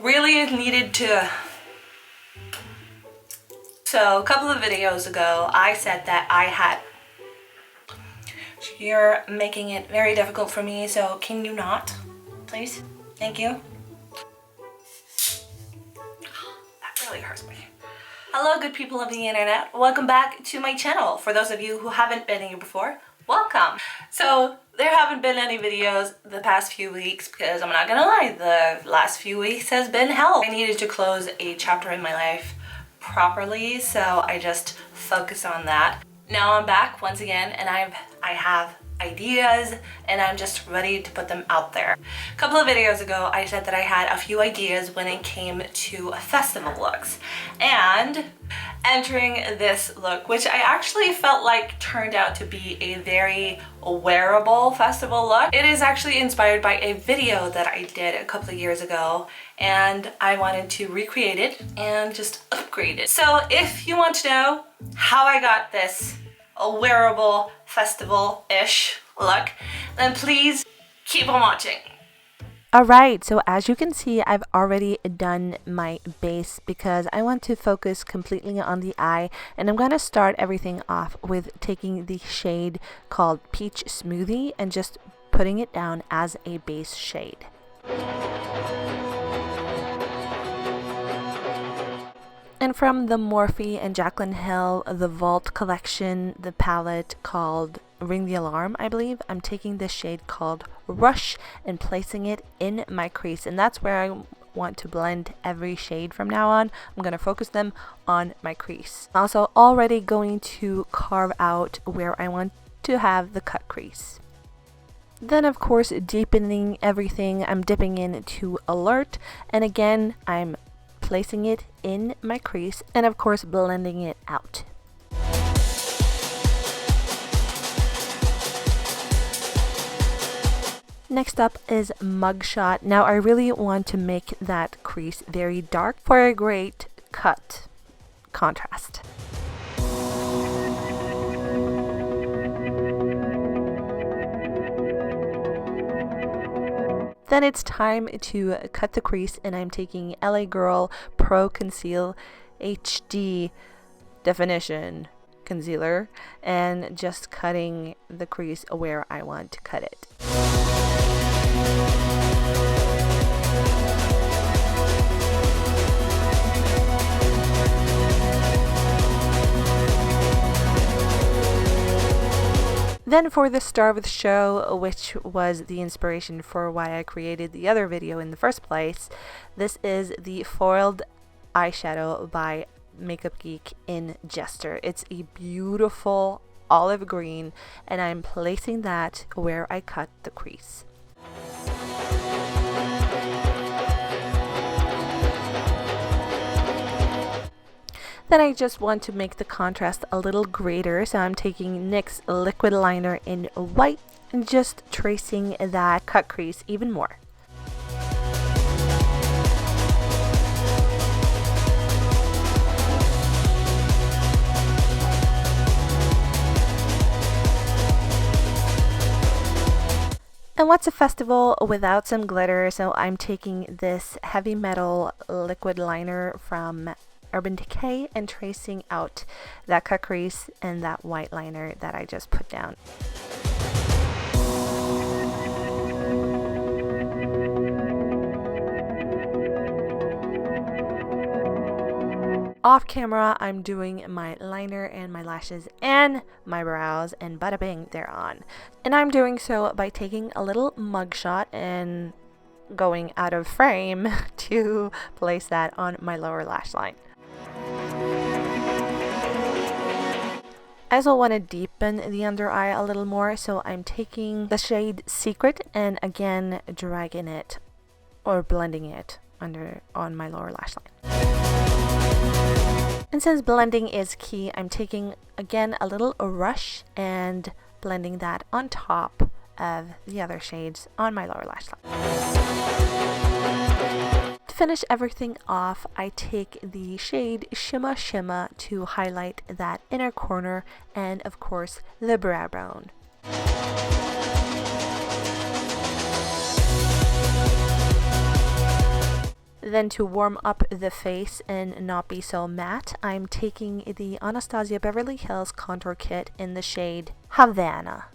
really needed to. So a couple of videos ago, I said that I had. You're making it very difficult for me, so can you not, please? Thank you. That really hurts me. Hello, good people of the internet. Welcome back to my channel. For those of you who haven't been here before, welcome. So there haven't been any videos the past few weeks because I'm not gonna lie, the last few weeks has been hell. I needed to close a chapter in my life properly, so I just focused on that. Now I'm back once again, and I have ideas and I'm just ready to put them out there. A couple of videos ago I said that I had a few ideas when it came to festival looks, and entering this look, which I actually felt like turned out to be a very wearable festival look. It is actually inspired by a video that I did a couple of years ago, and I wanted to recreate it and just upgrade it. So if you want to know how I got this a wearable festival-ish look, then please keep on watching. Alright, so as you can see, I've already done my base because I want to focus completely on the eye, and I'm going to start everything off with taking the shade called Peach Smoothie and just putting it down as a base shade. And from the Morphe and Jaclyn Hill, the Vault collection, the palette called Ring the Alarm, I believe, I'm taking this shade called Rush and placing it in my crease. And that's where I want to blend every shade from now on. I'm going to focus them on my crease. Also, already going to carve out where I want to have the cut crease. Then, of course, deepening everything, I'm dipping into Alert. And again, I'm placing it in my crease and of course blending it out. Next up is Mugshot. Now I really want to make that crease very dark for a great cut contrast. Then it's time to cut the crease, and I'm taking LA Girl Pro Conceal HD Definition Concealer and just cutting the crease where I want to cut it. Then for the star of the show, which was the inspiration for why I created the other video in the first place, this is the foiled eyeshadow by MakeupGeek in Jester. It's a beautiful olive green, and I'm placing that where I cut the crease. Then I just want to make the contrast a little greater, so I'm taking NYX's liquid liner in white and just tracing that cut crease even more. And what's a festival without some glitter? So I'm taking this heavy metal liquid liner from Urban Decay and tracing out that cut crease and that white liner that I just put down. Off camera, I'm doing my liner and my lashes and my brows, and bada bing, they're on. And I'm doing so by taking a little mugshot and going out of frame to place that on my lower lash line. I also want to deepen the under eye a little more, so I'm taking the shade Secret and again dragging it or blending it on my lower lash line. And since blending is key, I'm taking again a little Rush and blending that on top of the other shades on my lower lash line. To finish everything off, I take the shade Shimma Shimma to highlight that inner corner and of course the brow bone. Then to warm up the face and not be so matte, I'm taking the Anastasia Beverly Hills Contour Kit in the shade Havana.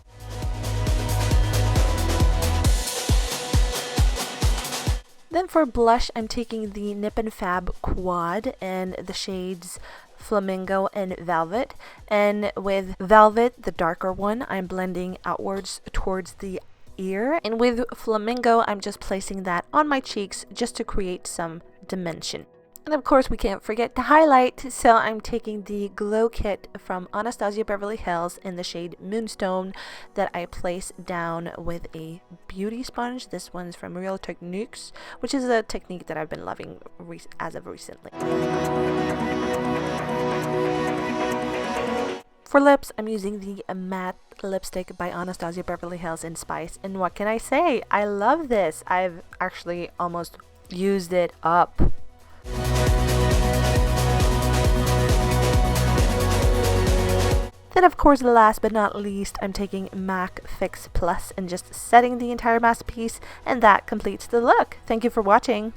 Then for blush, I'm taking the Nip+fab Quad and the shades Flamingo and Velvet. And with Velvet, the darker one, I'm blending outwards towards the ear. And with Flamingo, I'm just placing that on my cheeks just to create some dimension. And of course, we can't forget to highlight, so I'm taking the Glow Kit from Anastasia Beverly Hills in the shade Moonstone that I place down with a beauty sponge. This one's from Real Techniques, which is a technique that I've been loving as of recently. For lips, I'm using the matte lipstick by Anastasia Beverly Hills in Spice. And what can I say? I love this. I've actually almost used it up. Then of course, last but not least, I'm taking MAC Fix Plus and just setting the entire masterpiece, and that completes the look. Thank you for watching.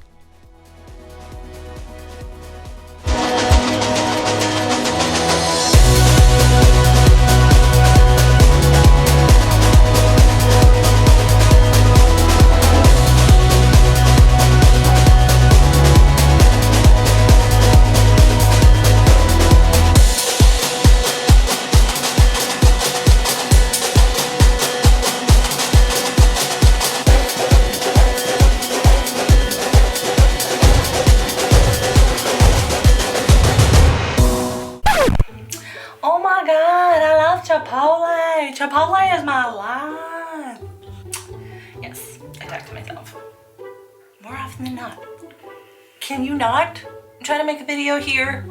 Chipotle! Chipotle is my life! Yes, I talk to myself. More often than not. Can you not? I'm trying to make a video here.